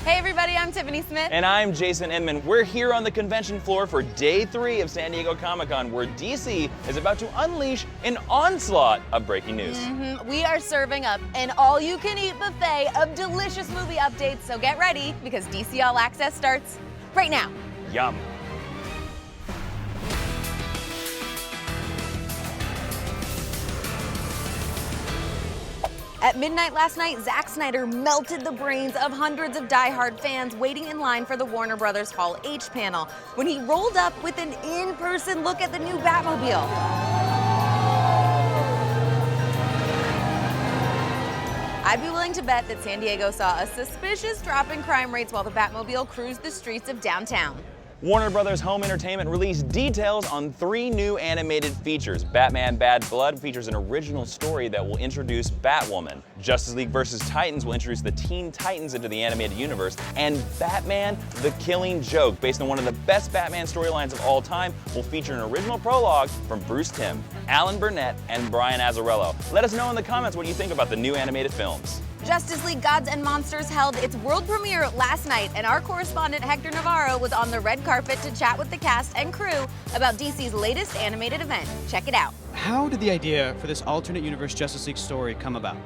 Hey everybody, I'm Tiffany Smith. And I'm Jason Inman. We're here on the convention floor for day 3 of San Diego Comic-Con, where DC is about to unleash an onslaught of breaking news. We are serving up an all-you-can-eat buffet of delicious movie updates, so get ready, because DC All Access starts right now. Yum. At midnight last night, Zack Snyder melted the brains of hundreds of die-hard fans waiting in line for the Warner Brothers Hall H panel when he rolled up with an in-person look at the new Batmobile. I'd be willing to bet that San Diego saw a suspicious drop in crime rates while the Batmobile cruised the streets of downtown. Warner Brothers Home Entertainment released details on 3 new animated features. Batman Bad Blood features an original story that will introduce Batwoman. Justice League vs. Titans will introduce the Teen Titans into the animated universe. And Batman The Killing Joke, based on one of the best Batman storylines of all time, will feature an original prologue from Bruce Timm, Alan Burnett, and Brian Azzarello. Let us know in the comments what you think about the new animated films. Justice League Gods and Monsters held its world premiere last night, and our correspondent Hector Navarro was on the red carpet to chat with the cast and crew about DC's latest animated event. Check it out. How did the idea for this alternate universe Justice League story come about?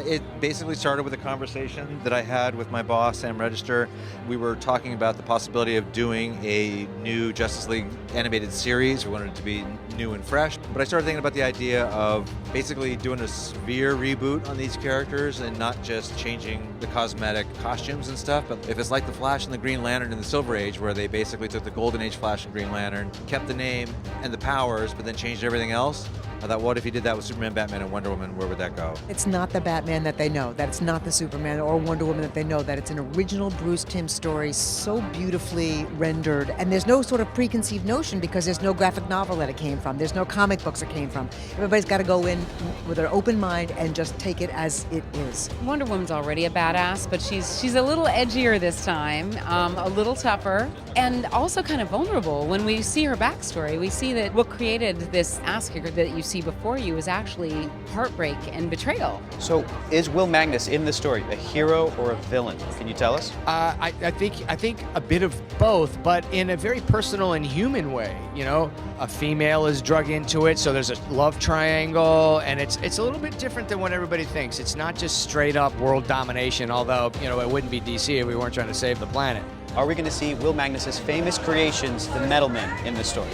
It basically started with a conversation that I had with my boss, Sam Register. We were talking about the possibility of doing a new Justice League animated series. We wanted it to be new and fresh. But I started thinking about the idea of basically doing a severe reboot on these characters and not just changing the cosmetic costumes and stuff. But if it's like the Flash and the Green Lantern in the Silver Age, where they basically took the Golden Age Flash and Green Lantern, kept the name and the powers, but then changed everything else. I thought, what if you did that with Superman, Batman, and Wonder Woman? Where would that go? It's not the Batman that they know. That's not the Superman or Wonder Woman that they know. That it's an original Bruce Timm story, so beautifully rendered. And there's no sort of preconceived notion because there's no graphic novel that it came from. There's no comic books it came from. Everybody's got to go in with an open mind and just take it as it is. Wonder Woman's already a badass, but she's a little edgier this time, a little tougher, and also kind of vulnerable. When we see her backstory, we see that what created this ass kicker that you see before you is actually heartbreak and betrayal. So, is Will Magnus in this story a hero or a villain? Can you tell us? I think a bit of both, but in a very personal and human way. You know, a female is drug into it, so there's a love triangle, and it's a little bit different than what everybody thinks. It's not just straight up world domination, although, you know, it wouldn't be DC if we weren't trying to save the planet. Are we going to see Will Magnus's famous creations, the Metal Men, in this story?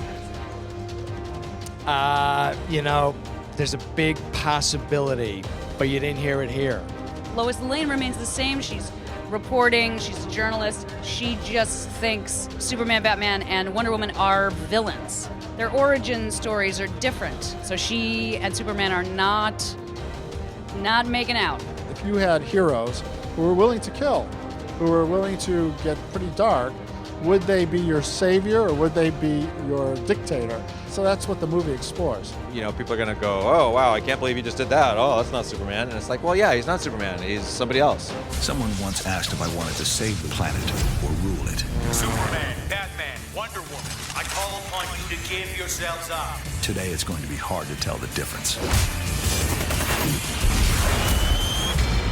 You know, there's a big possibility, but you didn't hear it here. Lois Lane remains the same. She's reporting, she's a journalist. She just thinks Superman, Batman, and Wonder Woman are villains. Their origin stories are different, so she and Superman are not making out. If you had heroes who were willing to kill, who were willing to get pretty dark, would they be your savior or would they be your dictator? So that's what the movie explores. You know, people are going to go, oh, wow, I can't believe you just did that. Oh, that's not Superman. And it's like, well, yeah, he's not Superman. He's somebody else. Someone once asked if I wanted to save the planet or rule it. Superman, Batman, Wonder Woman, I call upon you to give yourselves up. Today it's going to be hard to tell the difference.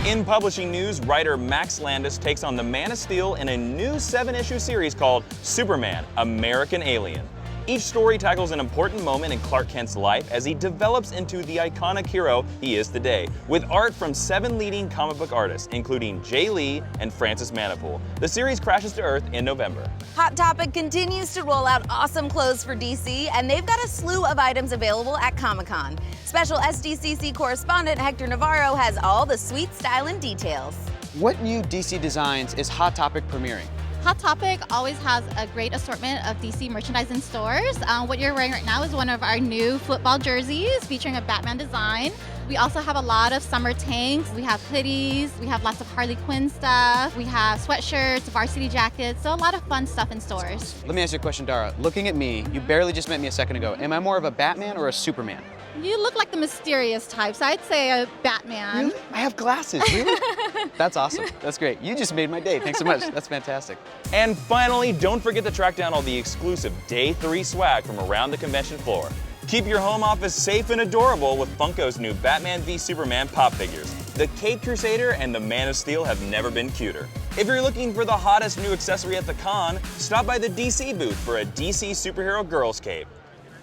In publishing news, writer Max Landis takes on the Man of Steel in a new 7-issue series called Superman, American Alien. Each story tackles an important moment in Clark Kent's life as he develops into the iconic hero he is today, with art from 7 leading comic book artists, including Jay Lee and Francis Manipool. The series crashes to Earth in November. Hot Topic continues to roll out awesome clothes for DC, and they've got a slew of items available at Comic-Con. Special SDCC correspondent Hector Navarro has all the sweet style and details. What new DC designs is Hot Topic premiering? Hot Topic always has a great assortment of DC merchandise in stores. What you're wearing right now is one of our new football jerseys featuring a Batman design. We also have a lot of summer tanks. We have hoodies. We have lots of Harley Quinn stuff. We have sweatshirts, varsity jackets, so a lot of fun stuff in stores. Let me ask you a question, Dara. Looking at me, you barely just met me a second ago. Am I more of a Batman or a Superman? You look like the mysterious type, so I'd say a Batman. Really? I have glasses, really? That's awesome. That's great. You just made my day. Thanks so much. That's fantastic. And finally, don't forget to track down all the exclusive Day 3 swag from around the convention floor. Keep your home office safe and adorable with Funko's new Batman v Superman pop figures. The Caped Crusader and the Man of Steel have never been cuter. If you're looking for the hottest new accessory at the con, stop by the DC booth for a DC Superhero Girls Cape.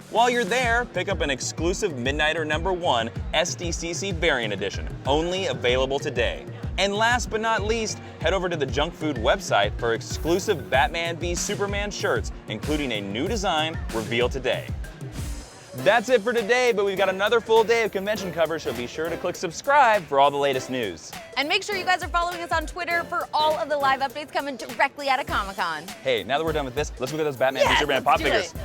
While you're there, pick up an exclusive Midnighter #1 SDCC Variant Edition, only available today. And last but not least, head over to the Junk Food website for exclusive Batman v Superman shirts, including a new design revealed today. That's it for today, but we've got another full day of convention coverage, so be sure to click subscribe for all the latest news. And make sure you guys are following us on Twitter for all of the live updates coming directly out of Comic-Con. Hey, now that we're done with this, let's look at those Batman v Yes, Superman let's pop do figures. it.